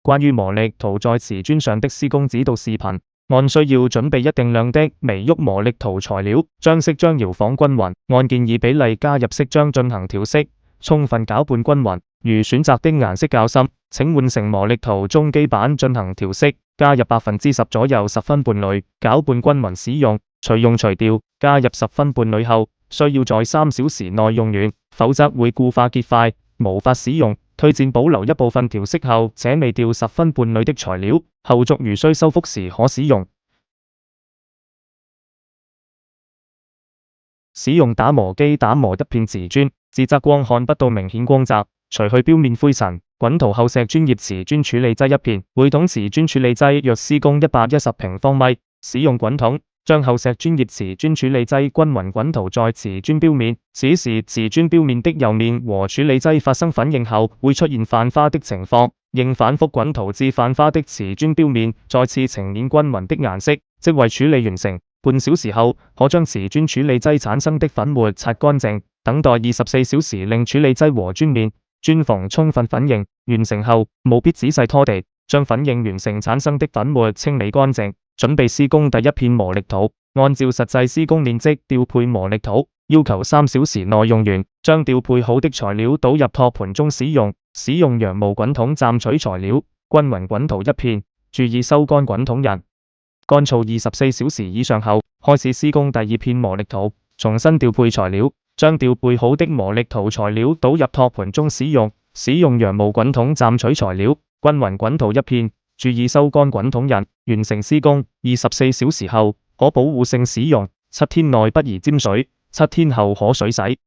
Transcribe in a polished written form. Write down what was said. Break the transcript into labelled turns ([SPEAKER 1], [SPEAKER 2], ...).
[SPEAKER 1] 關於磨礪陶在瓷磚上的施工指導視頻，按需要準備一定量的微郁磨礪陶材料，將色漿搖晃均勻，按建議比例加入色漿進行調色，充分攪拌均勻。如選擇的顏色較深，請換成磨礪陶中基板進行調色，加入10%左右十分伴侶，攪拌均勻使用，隨用隨掉。加入10分伴侶後，需要在3小時內用完，否則會固化結塊，無法使用。推薦保留一部分調色後且未掉10分伴侶的材料，後續如需修復時可使用。使用打磨機打磨一片瓷磚，自側光看不到明顯光澤，除去表面灰塵。滾塗後石專業瓷磚處理劑1片，每桶瓷磚處理劑約施工110平方米。使用滾筒，將後石專業瓷磚處理劑均勻滾塗在瓷磚表面，此時瓷磚表面的釉面和處理劑發生粉凝後，會出現泛花的情況，應反覆滾塗至泛花的瓷磚表面再次呈現均勻的顏色，即為處理完成。半小時後，可將瓷磚處理劑產生的粉末擦乾淨，等待24小時令處理劑和磚面、磚縫充分粉凝。完成後，務必仔細拖地，將粉凝完成產生的粉末清理乾淨。準備施工第一片磨礪陶，按照實際施工面積調配磨礪陶，要求3小時內用完。將調配好的材料倒入托盤中使用，使用羊毛滾筒蘸取材料，均勻滾塗一片，注意收乾滾筒人。乾燥24小時以上後，開始施工第2片磨礪陶，重新調配材料，將調配好的磨礪陶材料倒入托盤中使用，使用羊毛滾筒蘸取材料，均勻滾塗一片，注意收乾滾筒人。完成施工24小時後，可保護性使用，7天內不宜沾水，7天後可水洗。